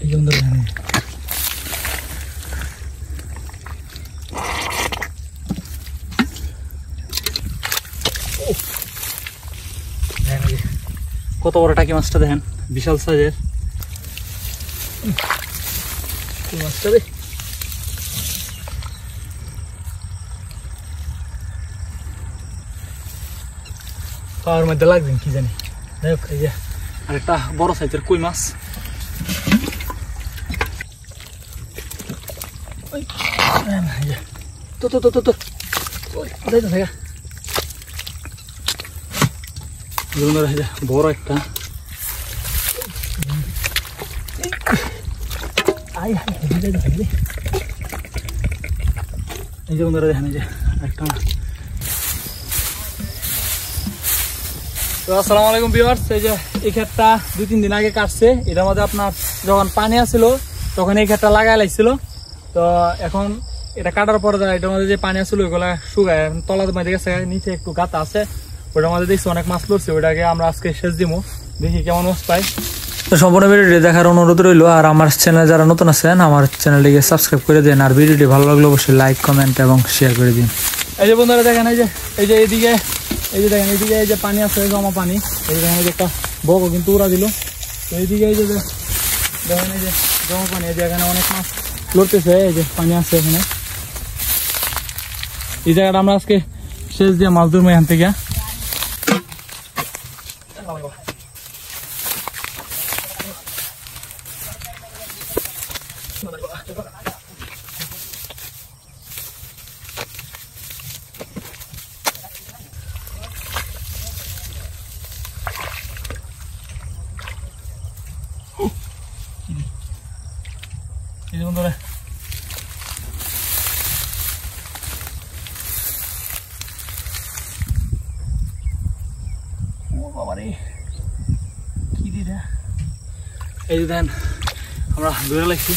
এই যে বন্ধুরা দেখেন কত বড় টাকি মাছটা দেখেন, বিশাল সাইজের মাছটা রে। পাওয়ার মধ্যে লাগবেন কি জানি। যাই হোক এই যে আরেকটা বড় সাইজের কই মাছ। তো তো তো তো তো থাকা বড় একটা এই যে বন্ধুরা দেখেন এই যে একটা। তো আসসালামু আলাইকুম ভিউয়ার্স, এই যে এই ক্ষেতটা 2-3 দিন আগে কাটছে। এটার মধ্যে আপনার যখন পানি আসছিল তখন এই ক্ষেতটা লাগাই লাগছিল। তো এখন এটা কাটার পরে এটার মধ্যে যে পানি আসছিল ওইগুলা শুকায় তলার মধ্যে গেছে, নিচে একটু গাতা আছে, ওটার মধ্যে দেখছি অনেক মাছ পড়ছে। ওইটাকে আমরা আজকে শেষ দিব, দেখি কেমন মাছ পাই। তো সম্পূর্ণ ভিডিওটি দেখার অনুরোধ রইল। আর আমার চ্যানেলে যারা নতুন আছেন আমার চ্যানেলটিকে সাবস্ক্রাইব করে দেন, আর ভিডিওটি ভালো লাগলে অবশ্যই লাইক কমেন্ট এবং শেয়ার করে দিন। এই যে বন্ধুরা দেখেন এই যে এইদিকে এই যে দেখেন এইদিকে এই যে পানি আছে, জমা পানি। এই যে দেখেন এই যে একটা বড় কিন্তু উড়া দিল। তো এইদিকে এই যে দেখেন এই যে জমা পানি, এই যে এখানে অনেক মাছ লড়তেছে, এই যে পানি আছে এখানে। এই জায়গাটা আমরা আজকে শেষ দিয়ে মাছ ধরবো এখান থেকে। এই যে বন্ধুরা কি দিদা, এই যে দেন আমরা ধরে লাগছি।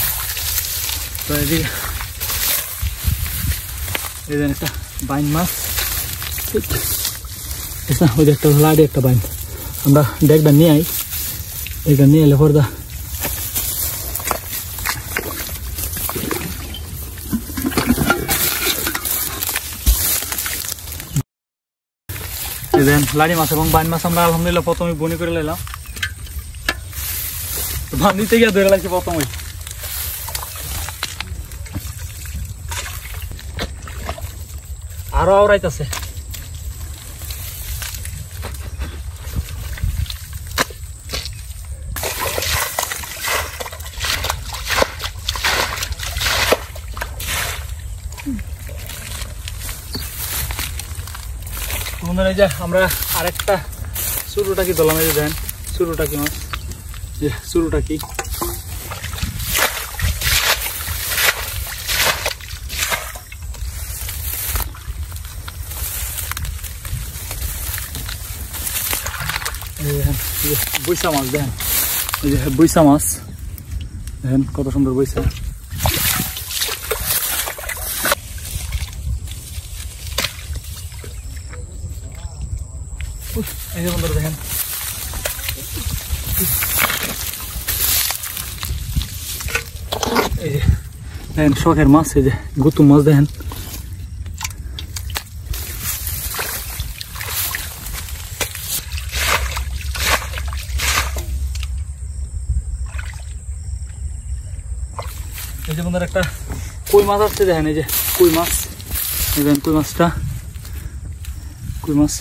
তো এদিকে এই দেন একটা বাইন মাছ, ওই যে একটা লাড়ি একটা বাইন। আমরা ডেকটা নিয়ে আই, এটা নিয়ে এলে পর্দা লাড়ি মাছ এবং বাইন মাছ আমরা আলহামদুলিল্লাহ প্রথমে বনি করে নিলাম। বান্ধিতে গিয়ে ধরে লাগছে প্রথমে। আরো আওড়াইতেছে। বন্ধুরা এই যে আমরা আরেকটা চুরুটাকি ধরলাম। এই যে দেন চুরুটাকি মাছ, যে চুরুটাকি। বৈশা মাছ দেখেন, এই যে বৈশা মাছ দেখেন কত সুন্দর বৈশা। এই যে বন্ধুরা দেখেন এই যে দেখেন শখের মাছ, এই যে গুতুম মাছ দেখেন। এই যে বন্ধুরা একটা কই মাছ আসছে দেখেন, এই যে কই মাছ, দেখেন কই মাছটা, কই মাছ।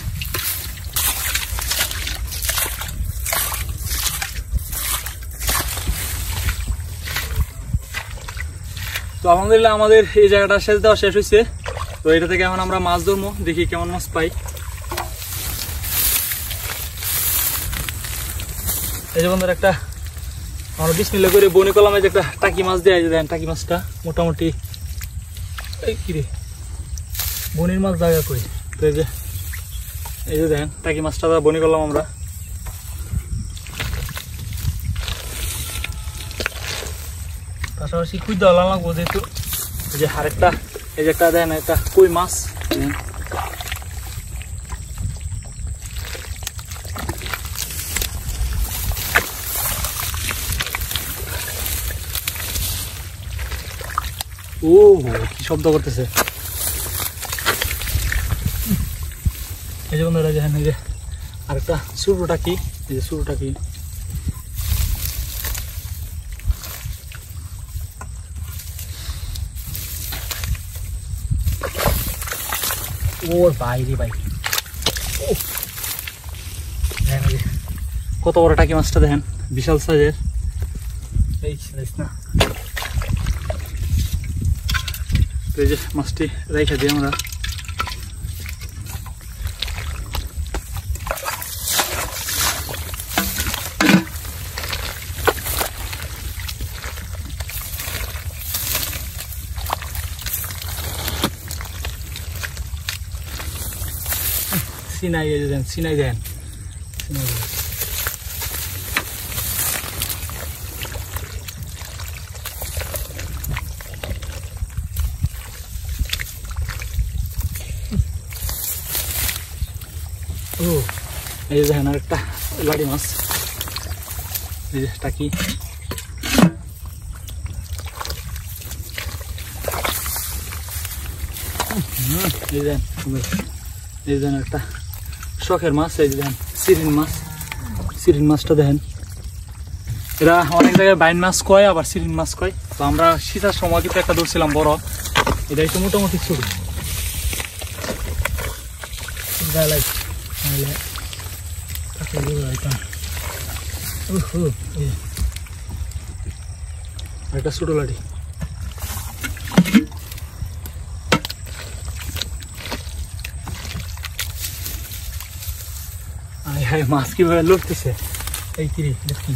তো আলহামদুলিল্লাহ আমাদের এই জায়গাটা শেষ দেওয়া শেষ হয়েছে। তো এটা থেকে এখন আমরা মাছ ধরবো, দেখি কেমন মাছ পাই। এই যে বন্ধুরা একটা আমরা বিসমিল্লাহ করে বনি কলামে যে একটা টাকি মাছ দেয়, যে দেখেন টাকি মাছটা মোটামুটি কি রে বনির মাছ জায়গা কই। তো এই যে দেখেন টাকি মাছটা বনি করলাম আমরা। পাশাপাশি খুঁজ দেওয়া লাগবো, যেহেতু এই যে আরেকটা এই যে একটা দেখেন একটা কই মাছ। ও কি শব্দ করতেছে। এই যে বন্ধুরা দেখেন, এই যে আরেকটা ছোট টাকি, এই যে ছোট টাকি। ওর বাইরে ভাই, কত বড় টাকি মাছটা দেখেন, বিশাল সাইজের। এই না, তো এই যে মাছটি রেখে দিই আমরা। সিনাই দেন, সিনাই দেন, সিনাই দেন। ও এই যে দেখেন আরেকটা লাড়ি মাছ, এই যে টাকি। এই যে দেখেন একটা শখের মাছ, এই যে দেখেন সিরিন মাছ। সিরিন মাছটা দেখেন, এরা অনেক জায়গায় বাইন মাছ কয়, আবার সিরিন মাছ কয়। তো আমরা শীতের সময় কিন্তু একটা ধরছিলাম বড়, এটা একটু মোটামুটি ছোট। একটা ছোট লাঠি। মাছ কিভাবে লড়তেছে, এই কিরি দেখি।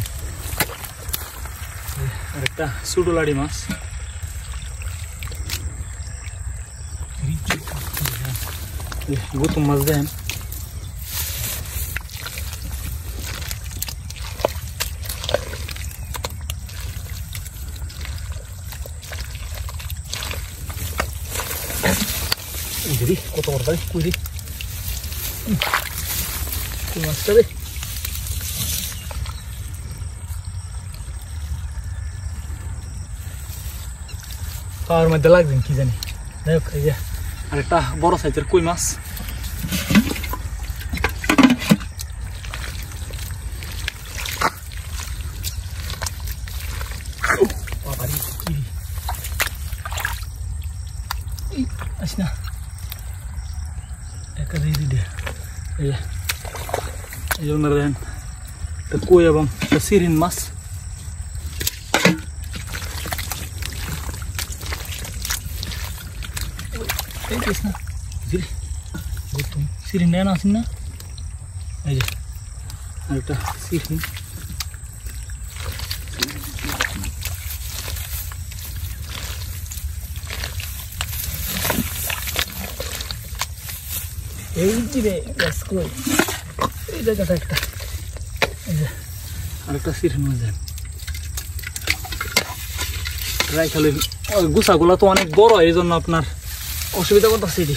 আরেকটা ছোট লাড়ি মাছ। গুতুম মাছ দেন, কত বড় ভাই কুইরি মাছটা রে। পাওয়ার মধ্যে লাগবেন কি জানি। দেখ এই যে আরেকটা বড় সাইজের কই মাছ। আসি না একা দিয়ে দে। এই জন্য দেখেন কই এবং সিরিন মাছ। সিরিন নেন আসেন না, এই যে আরেকটা সিরিন। এই যে এই জায়গাটা একটা, এই যে আরেকটা সিরিন মাছ দেন। রাইখালে গুছাগুলা তো অনেক বড়, এই জন্য আপনার অসুবিধা করতেছে এটি।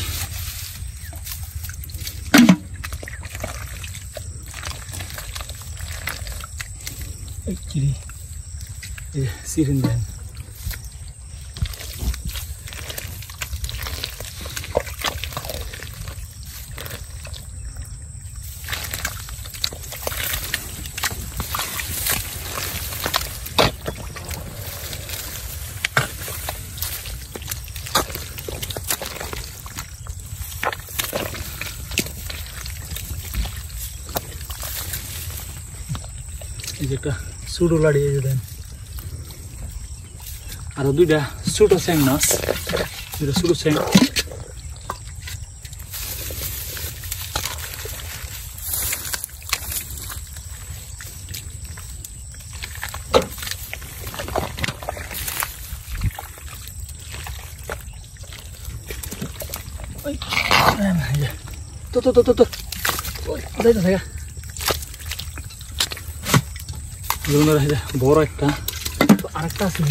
সিরিন দেন। এই যে একটা ছোট লাড়ি, এই যে দেন। আরো দুইটা ছোট স্যাং মাছ, দুইটা ছোট স্যাং। তো তো তো তো তো দেখা বড় একটা। তো আরেকটা আছে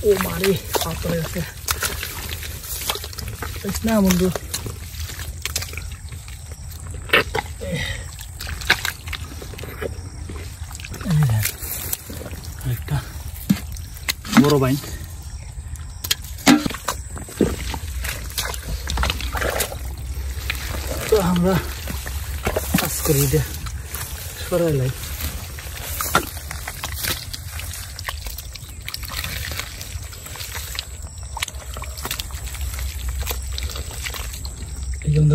ও মারে পাপ করে গেছে না বন্ধু। আরেকটা বড় বাইন, আমরা কাজ করি এটা সরাই লাই এই জন্য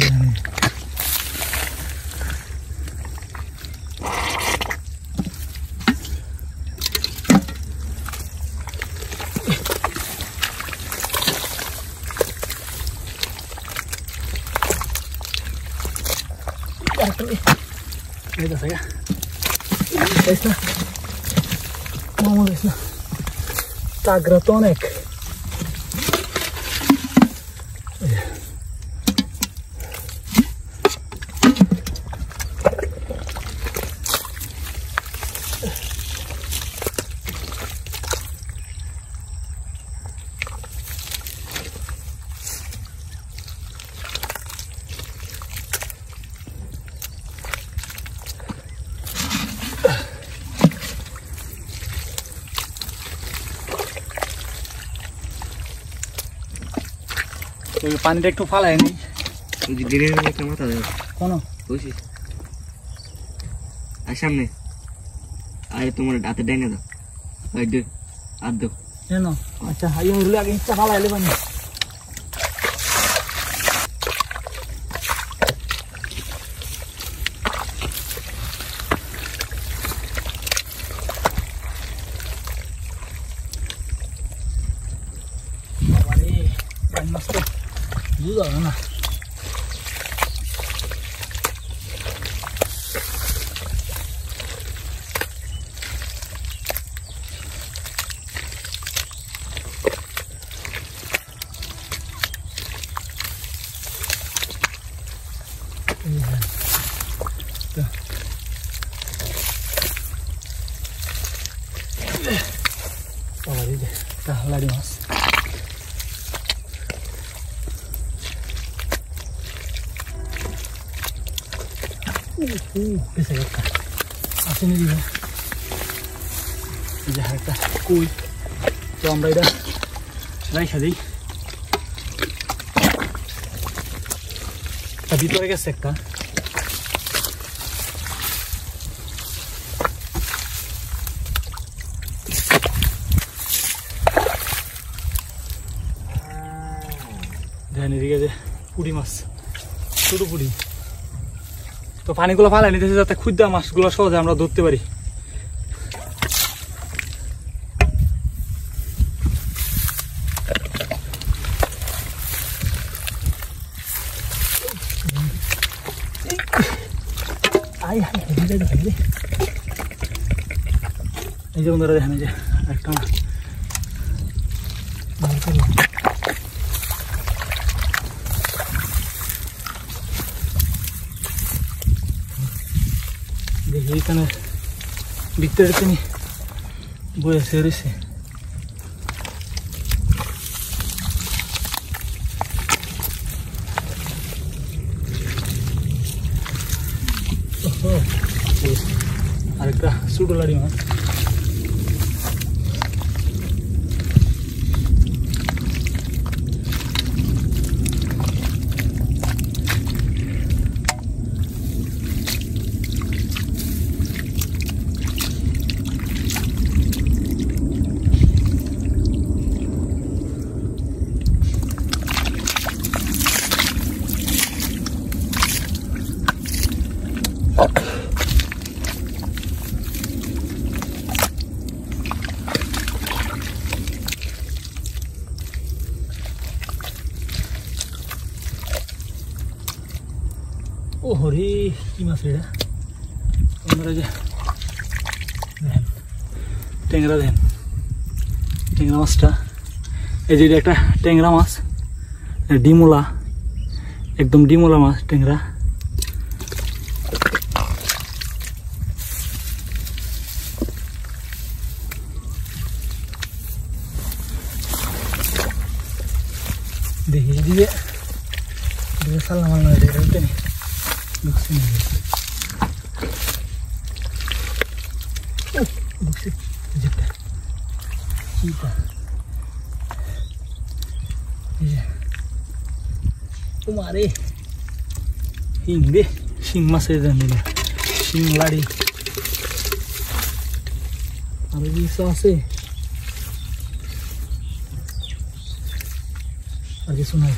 Ito saya. Guys na. Mama guys na. Tagratonek. পানিটা একটু ফালাই নি দিনের একটা মাথা দেয় কোন বুঝছিস আর সামনে আরে তোমার হাতে ডাইনে দাও ওই দে আর দাও কেন আচ্ছা হাই হইলে আগে ইচ্ছা ফালাইলে পানি must use it na lari mas bisa kita asini dia jahat kita kuy তো আমরা এটা রাইখা দিই ভিতরে গেছে একটা ধ্যান এদিকে যে পুঁটি মাছ ছোট পুঁটি তো পানিগুলো ফালাই নিতেছে যাতে ক্ষুদ্র মাছগুলো সহজে আমরা ধরতে পারি এই যে বন্ধুরা দেখেন যে একটা দেখি এখানে ভিতরে তিনি বসে রয়েছে আরেকটা ছোট লাড়ি মাছ ও হরি কি মাছ রে আমরা যে দেখেন ট্যাংরা দেখেন ট্যাংরা মাছটা এই যে একটা ট্যাংরা মাছ ডিমোলা একদম ডিমোলা মাছ ট্যাংরা দেখি এদিকে সালাম আলাইকুম Looks nice. Oh, looks it. Jetta. Kita. Yeah. Kumare. শিং দে শিং মাছের জন্য শিং লাড়ি আর কিছু আছে আর কিছু নাই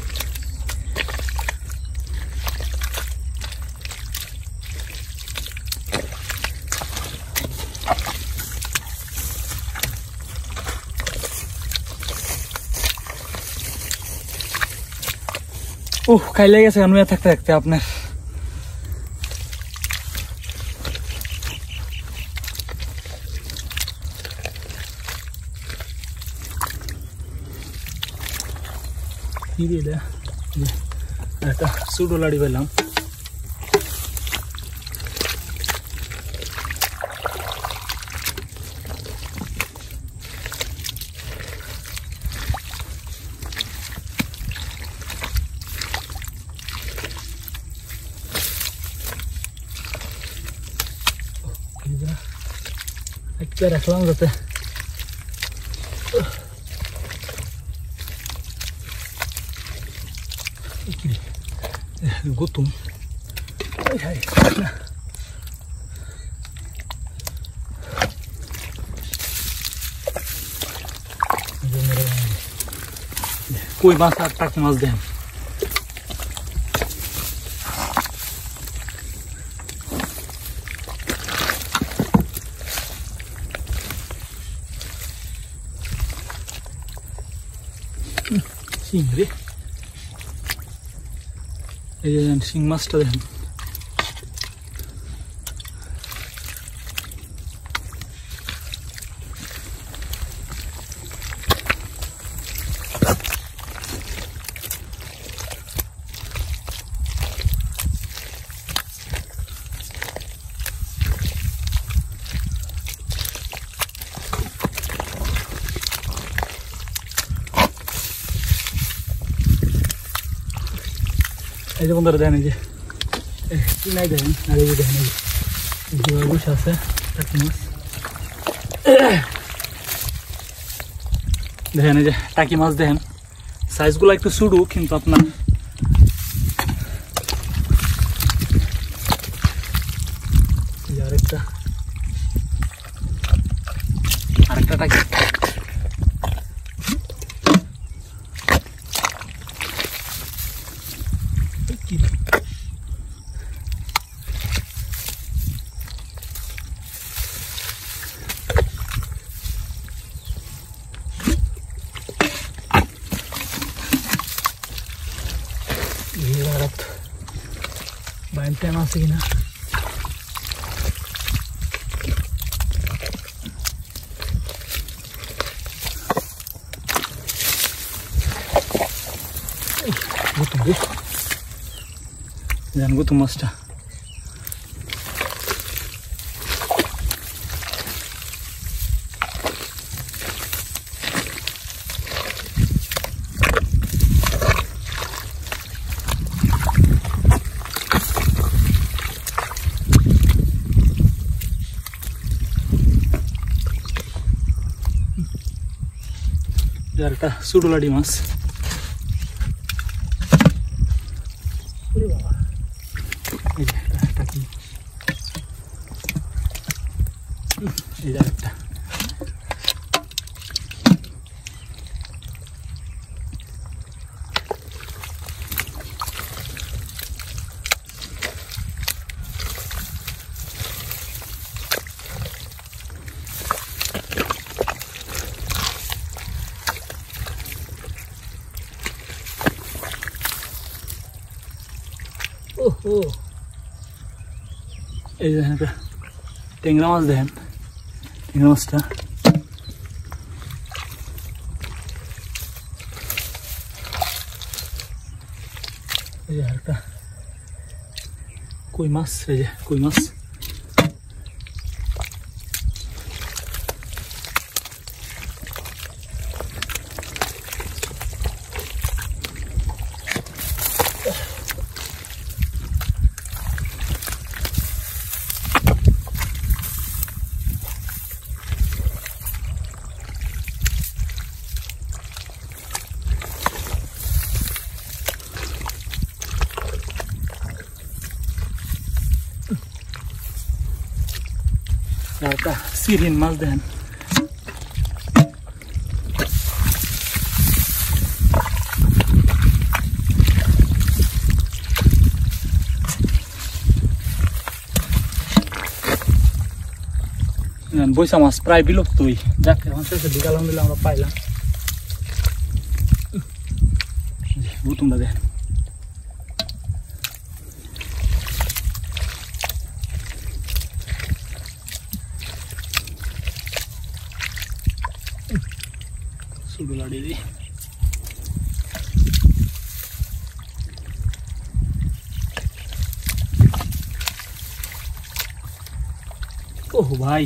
খাইলে গেছে আমি থাকতে থাকতে আপনার একটা সুডো লাড়ি পেলাম একটা রাখলাম যাতে gutum hai koi mas আর টাকি মাছ দেন চিংড়ি এই যে শিং মাছটা দেখেন এই যে বন্ধুরা দেখেন এই যে কিনাই দেখেন আর এই যে দেখেন এই যে বসে আছে টাকি মাছ দেখেন এই যে টাকি মাছ দেখেন সাইজগুলো একটু ছোট কিন্তু আপনার আরেকটা টাকি বাইম টাইম আছে কিনা জানবো তো মাছটা একটা ছোট লাড়ি মাছ এই একটা ওহো এই দেখেন একটা ট্যাংরা মাছ দেখেন ট্যাংরা মাছটা এই যে একটা কই মাছ এই যে কই মাছ সিরিন মাছ দেখেন। বৈশা মাছ প্রায় বিলুপ্তই, যাক এখন শেষের দিকে আলহামদুলিল্লাহ আমরা পাইলাম। তোমরা দেখেন শুধু লাড়িয়ে দিই। ওহ ভাই,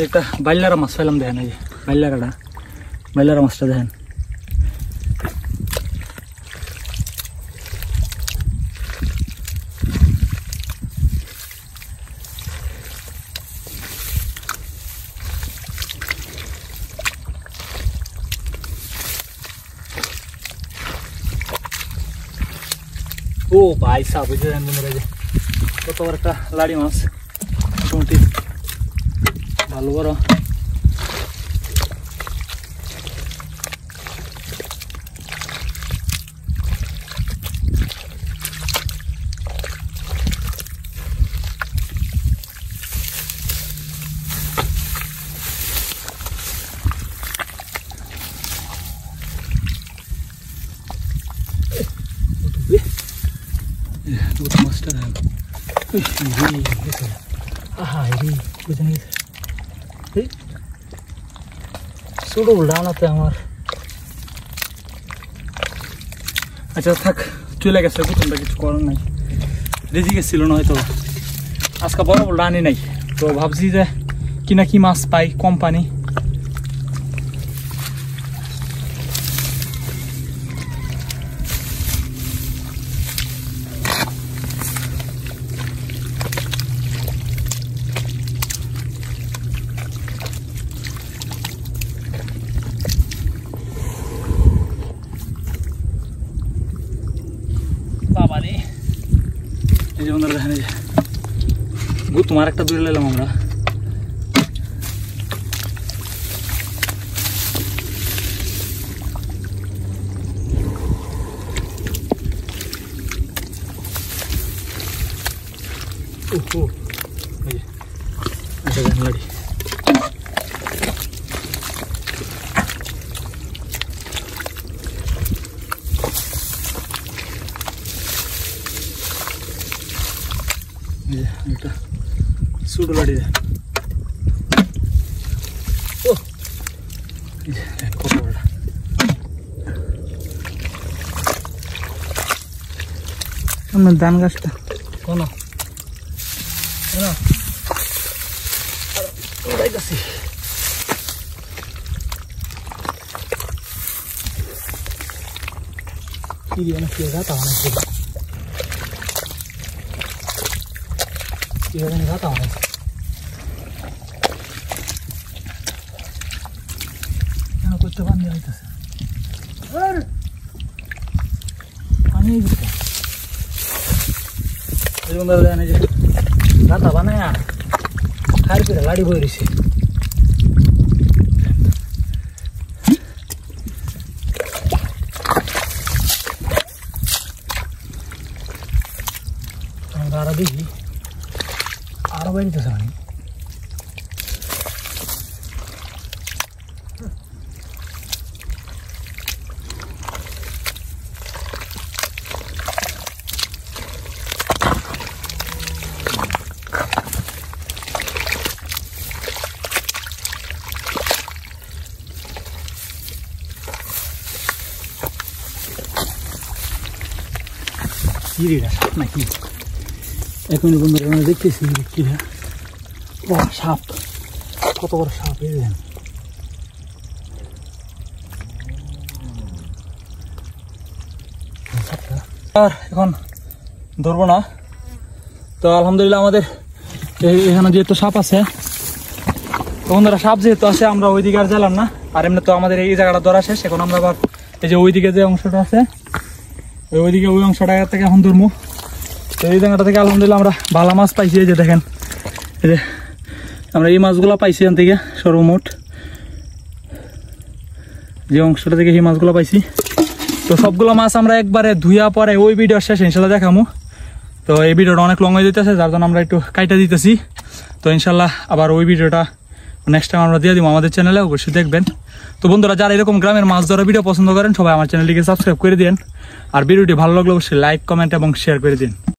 একটা বাইলারা মাছ পাইলাম দেখেন, এই বাইলারা মাছটা দেখেন। ও ভাই সাপ হয়েছে কত বড় একটা লাড়ি মাছ, মোটামুটি ভালো বড়। মাছটা ছোট উল্টানাতে আমার। আচ্ছা থাক, চলে গেছে, তোমরা কিছু করার নাই, রেজি গেছিল না হয়তো। আজকে বড় বড় আনি নাই, তো ভাবছি যে কিনা কি মাছ পাই কম পানি। এই যে বন্ধুরা দেখেন, এই যে তোমার একটা দূরে নিলাম আমরা। আচ্ছা দেখেন লাড়ি, একটা ছোট লাড়ি দেন। ও কত বড় আমার ধান গাছটা কোন কি গাতা অনেক গাতা অনেক কেন করতে পারি হইতেছে পানি গাতা বানায় খাই করে লাড়ি বই রয়েছে। আরো দেখি আরো বাড়িতেছে মানে নাকি এখন বন্ধুরা আমরা দেখতেছি কিরা সাপ, কত বড় সাপ এলেন। আর এখন ধরবো না, তো আলহামদুলিল্লাহ আমাদের এখানে যেহেতু সাপ আছে, তো বন্ধুরা সাপ যেহেতু আছে আমরা ওইদিকে আর গেলাম না। আর এমনি তো আমাদের এই জায়গাটা ধরা শেষ, এখন আমরা আবার এই যে ওইদিকে যে অংশটা আছে ওইদিকে ওই অংশটা থেকে এখন ধরবো। তো এই জায়গাটা থেকে আলহামদুলিল্লাহ আমরা ভালো মাছ পাইছি। এই যে দেখেন, এই যে আমরা এই মাছগুলো পাইছি এখান থেকে সর্বমোট যে অংশটা থেকে এই মাছগুলো পাইছি। তো সবগুলো মাছ আমরা একবারে ধুইয়া পরে ওই ভিডিও শেষে ইনশাল্লাহ দেখামু। তো এই ভিডিওটা অনেক লং হয়ে যেতেছে, যার জন্য আমরা একটু কাইটা দিতেছি। তো ইনশাল্লাহ আবার ওই ভিডিওটা নেক্সট টাইম আমরা দিয়ে দিব আমাদের চ্যানেলে, অবশ্যই দেখবেন। তো বন্ধুরা, যারা এরকম গ্রামের মাছ ধরা ভিডিও পছন্দ করেন সবাই আমার চ্যানেলটিকে সাবস্ক্রাইব করে দিন। আর ভিডিওটি ভালো লাগলে অবশ্যই লাইক, কমেন্ট এবং শেয়ার করে দিন।